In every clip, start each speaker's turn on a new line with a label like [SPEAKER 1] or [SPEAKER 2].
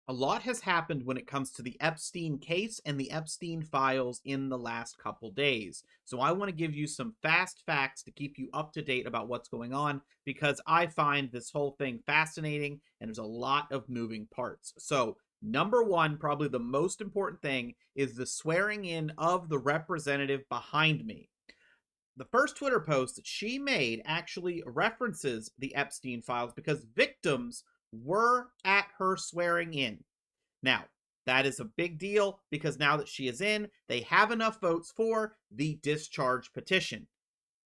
[SPEAKER 1] A lot has happened when it comes to the Epstein case and the Epstein files in the last couple days. So I want to give you some fast facts to keep you up to date about what's going on because I find this whole thing fascinating and there's a lot of moving parts. So, number one, probably the most important thing is the swearing in of the representative behind me. The first Twitter post that she made actually references the Epstein files because victims were at her swearing in. Now, that is a big deal because now that she is in, they have enough votes for the discharge petition,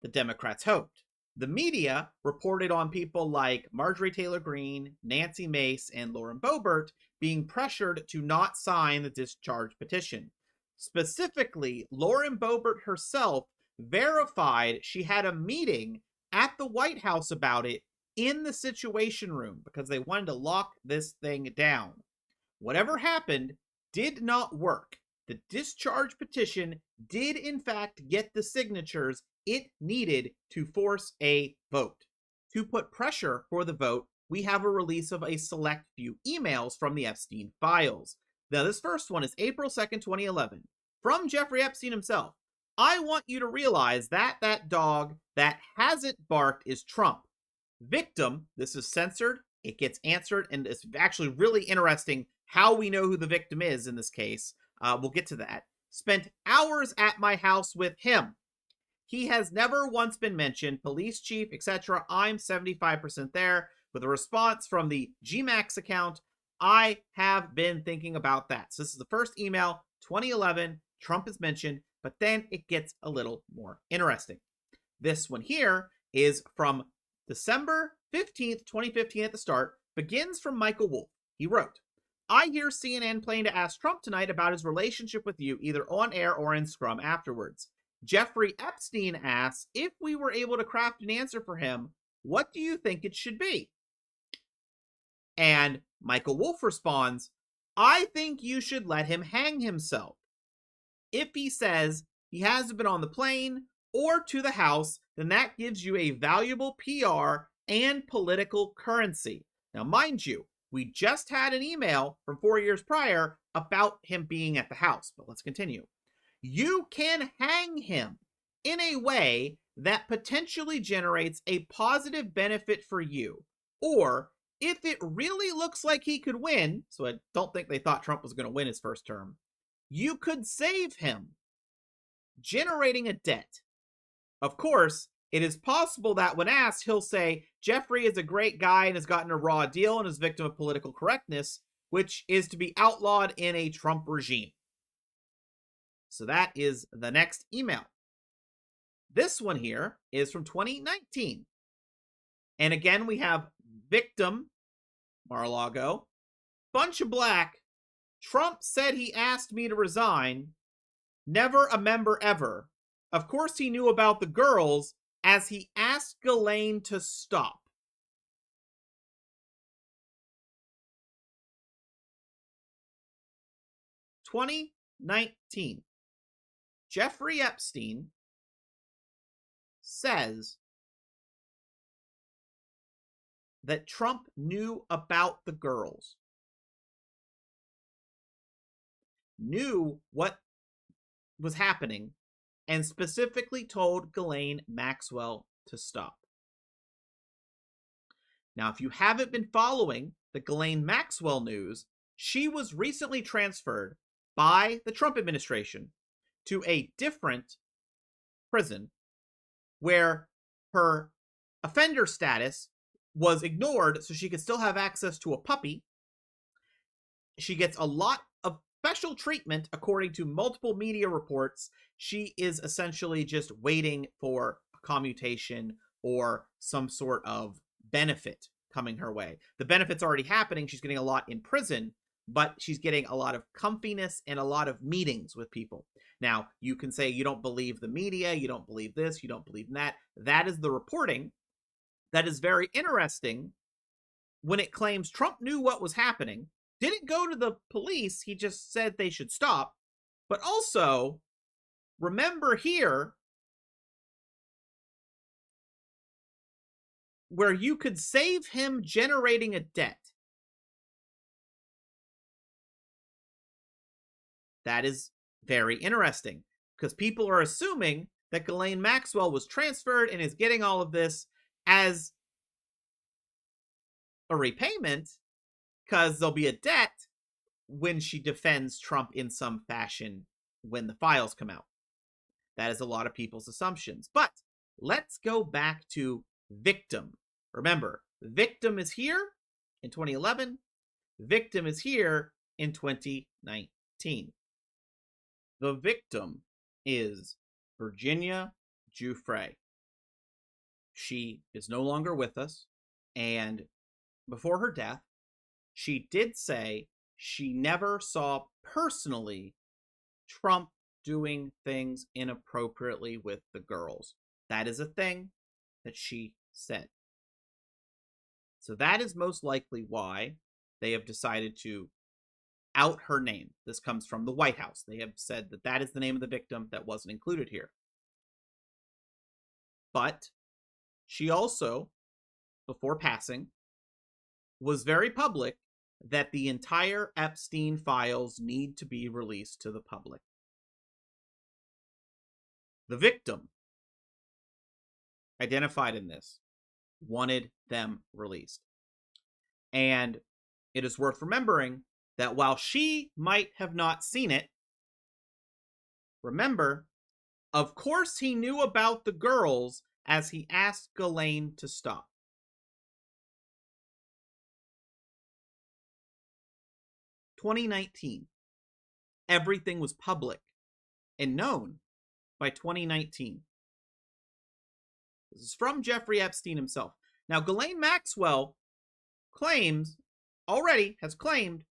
[SPEAKER 1] the Democrats hoped. The media reported on people like Marjorie Taylor Greene, Nancy Mace, and Lauren Boebert being pressured to not sign the discharge petition. Specifically, Lauren Boebert herself verified she had a meeting at the White House about it in the Situation Room because they wanted to lock this thing down. Whatever happened did not work. The discharge petition did, in fact, get the signatures it needed to force a vote. To put pressure for the vote, we have a release of a select few emails from the Epstein files. Now, this first one is April 2nd, 2011, from Jeffrey Epstein himself. I want you to realize that dog that hasn't barked is Trump. Victim, this is censored, it gets answered, and it's actually really interesting how we know who the victim is in this case. We'll get to that. Spent hours at my house with him. He has never once been mentioned. Police chief, etc. I'm 75% there. With a response from the GMAX account, I have been thinking about that. So this is the first email, 2011. Trump is mentioned, but then it gets a little more interesting. This one here is from December 15th, 2015 at the start, begins from Michael Wolff. He wrote, I hear CNN planning to ask Trump tonight about his relationship with you, either on air or in scrum afterwards. Jeffrey Epstein asks, if we were able to craft an answer for him, what do you think it should be? And Michael Wolff responds, I think you should let him hang himself. If he says he hasn't been on the plane or to the House, then that gives you a valuable PR and political currency. Now, mind you, we just had an email from 4 years prior about him being at the House, but let's continue. You can hang him in a way that potentially generates a positive benefit for you. Or if it really looks like he could win, so I don't think they thought Trump was going to win his first term, you could save him, generating a debt. Of course, it is possible that when asked, he'll say, Jeffrey is a great guy and has gotten a raw deal and is victim of political correctness, which is to be outlawed in a Trump regime. So that is the next email. This one here is from 2019. And again, we have victim, Mar-a-Lago, bunch of black. Trump said he asked me to resign. Never a member ever. Of course he knew about the girls as he asked Ghislaine to stop. (2019) Jeffrey Epstein says that Trump knew about the girls. Knew what was happening and specifically told Ghislaine Maxwell to stop. Now, if you haven't been following the Ghislaine Maxwell news, she was recently transferred by the Trump administration to a different prison where her offender status was ignored so she could still have access to a puppy. She gets a lot of special treatment according to multiple media reports. She is essentially just waiting for a commutation or some sort of benefit coming her way. The benefit's already happening. She's getting a lot in prison, but she's getting a lot of comfiness and a lot of meetings with people. Now, you can say you don't believe the media, you don't believe this, you don't believe that. That is the reporting. That is very interesting when it claims Trump knew what was happening, didn't go to the police, he just said they should stop. But also, remember here, where you could save him generating a debt. That is very interesting because people are assuming that Ghislaine Maxwell was transferred and is getting all of this as a repayment because there'll be a debt when she defends Trump in some fashion when the files come out. That is a lot of people's assumptions. But let's go back to victim. Remember, victim is here in 2011. Victim is here in 2019. The victim is Virginia Giuffre. She is no longer with us, and before her death, she did say she never saw personally Trump doing things inappropriately with the girls. That is a thing that she said. So that is most likely why they have decided to out her name. This comes from the White House. They have said that that is the name of the victim that wasn't included here. But she also, before passing, was very public that the entire Epstein files need to be released to the public. The victim, identified in this, wanted them released. And it is worth remembering that while she might have not seen it, remember, of course he knew about the girls as he asked Ghislaine to stop. "2019. Everything was public and known by 2019. This is from Jeffrey Epstein himself. Now, Ghislaine Maxwell has claimed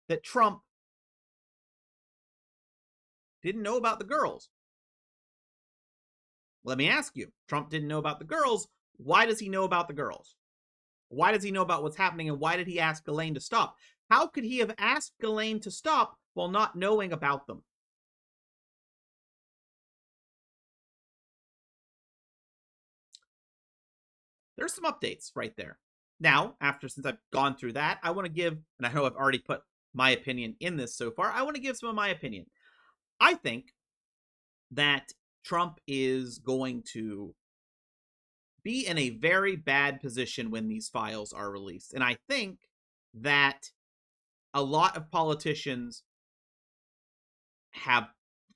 [SPEAKER 1] that Trump didn't know about the girls. Let me ask you, Trump didn't know about the girls. Why does he know about the girls? Why does he know about what's happening, and why did he ask Ghislaine to stop? How could he have asked Ghislaine to stop while not knowing about them? There's some updates right there. Now, since I've gone through that, I want to give, and I know I've already put my opinion in this so far, I want to give some of my opinion. I think that Trump is going to be in a very bad position when these files are released. And I think that a lot of politicians have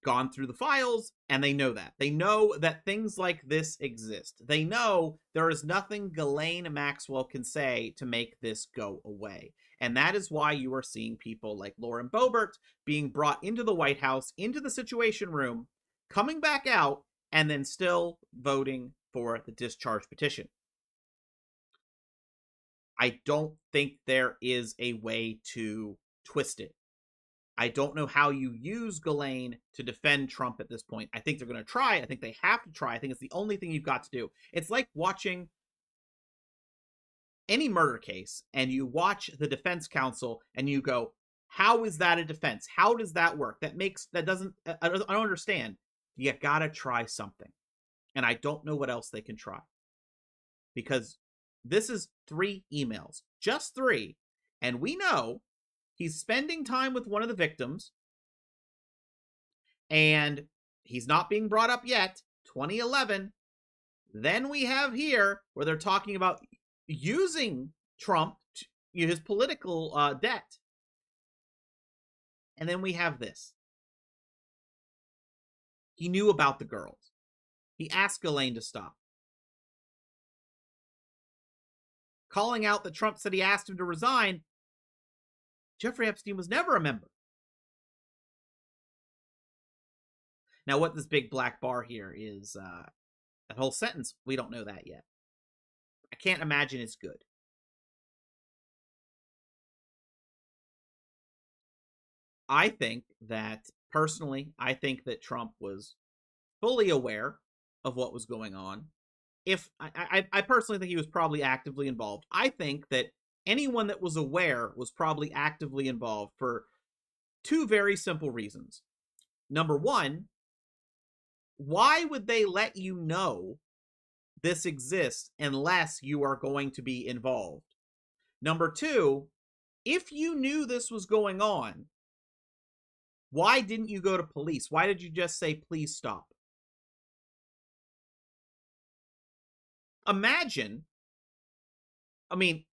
[SPEAKER 1] gone through the files, and they know that. They know that things like this exist. They know there is nothing Ghislaine Maxwell can say to make this go away. And that is why you are seeing people like Lauren Boebert being brought into the White House, into the Situation Room, coming back out, and then still voting for the discharge petition. I don't think there is a way to twist it. I don't know how you use Ghislaine to defend Trump at this point. I think they're going to try. I think they have to try. I think it's the only thing you've got to do. It's like watching any murder case and you watch the defense counsel and you go, how is that a defense? How does that work? I don't understand. You got to try something. And I don't know what else they can try. Because this is 3 emails, just 3. And we know he's spending time with one of the victims, and he's not being brought up yet, 2011. Then we have here where they're talking about using Trump, his political debt. And then we have this. He knew about the girls. He asked Ghislaine to stop. Calling out that Trump said he asked him to resign. Jeffrey Epstein was never a member. Now, what this big black bar here is, that whole sentence, we don't know that yet. I can't imagine it's good. I think that, personally, Trump was fully aware of what was going on. I personally think he was probably actively involved. I think that anyone that was aware was probably actively involved for 2 very simple reasons. Number 1, why would they let you know this exists unless you are going to be involved? Number 2, if you knew this was going on, Why didn't you go to police? Why did you just say, please stop? Imagine, I mean,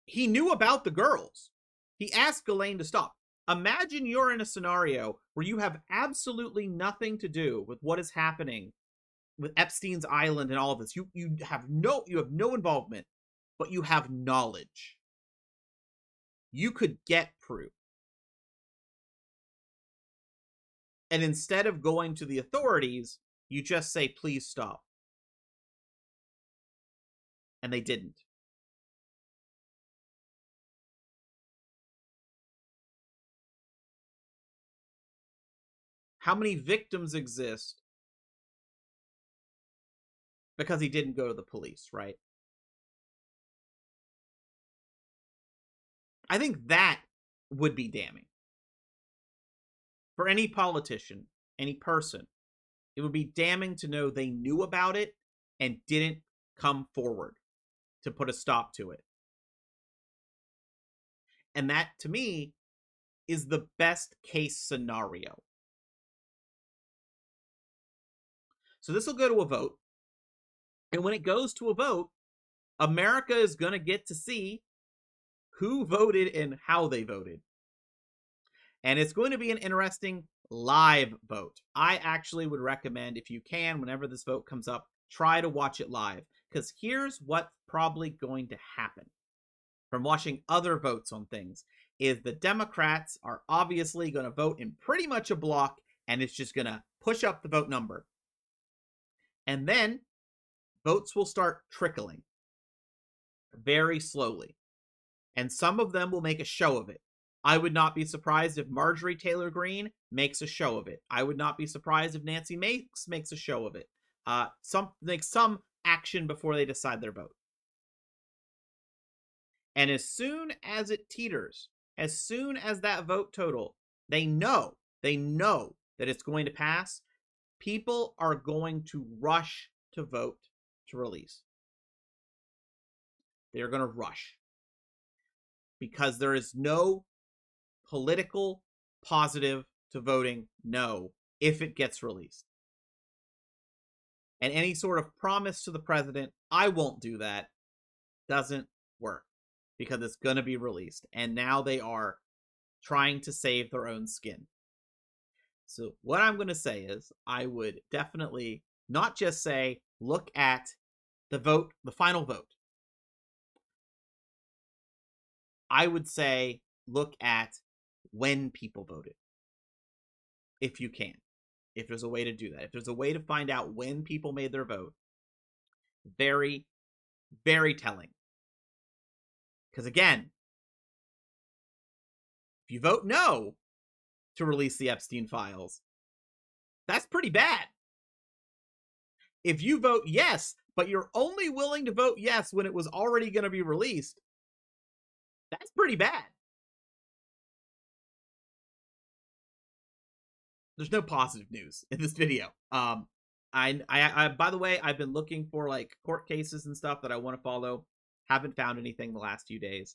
[SPEAKER 1] he knew about the girls. He asked Ghislaine to stop. Imagine you're in a scenario where you have absolutely nothing to do with what is happening with Epstein's Island and all of this. You have no involvement, but you have knowledge. You could get proof. And instead of going to the authorities, you just say, please stop. And they didn't. How many victims exist because he didn't go to the police, right? I think that would be damning. For any politician, any person, it would be damning to know they knew about it and didn't come forward to put a stop to it. And that, to me, is the best case scenario. So this will go to a vote. And when it goes to a vote, America is going to get to see who voted and how they voted. And it's going to be an interesting live vote. I actually would recommend, if you can, whenever this vote comes up, try to watch it live. Because here's what's probably going to happen from watching other votes on things, is the Democrats are obviously going to vote in pretty much a block, and it's just going to push up the vote number. And then votes will start trickling very slowly. And some of them will make a show of it. I would not be surprised if Marjorie Taylor Greene makes a show of it. I would not be surprised if Nancy Mace makes a show of it. Some action before they decide their vote. And as soon as it teeters, as soon as that vote total, they know that it's going to pass, people are going to rush to vote to release. They're going to rush. Because there is no political positive to voting no if it gets released. And any sort of promise to the president, I won't do that, doesn't work. Because it's going to be released. And now they are trying to save their own skin. So what I'm going to say is, I would definitely not just say, look at the vote, the final vote. I would say, look at when people voted. If you can. If there's a way to do that. If there's a way to find out when people made their vote. Very, very telling. Because again, if you vote no to release the Epstein Files, that's pretty bad. If you vote yes, but you're only willing to vote yes when it was already going to be released, that's pretty bad. There's no positive news in this video. I by the way, I've been looking for like court cases and stuff that I want to follow. Haven't found anything the last few days.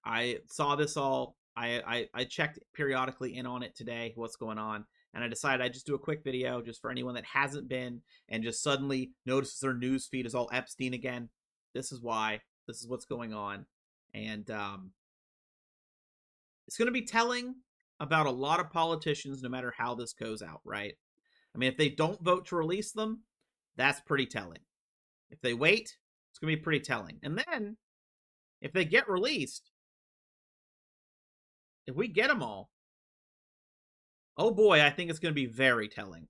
[SPEAKER 1] I saw this all. I checked periodically in on it today, what's going on, and I decided I'd just do a quick video just for anyone that hasn't been and just suddenly notices their news feed is all Epstein again. This is why. This is what's going on. And it's going to be telling about a lot of politicians no matter how this goes out, right? I mean, if they don't vote to release them, that's pretty telling. If they wait, it's going to be pretty telling. And then, if they get released, if we get them all, oh boy, I think it's going to be very telling.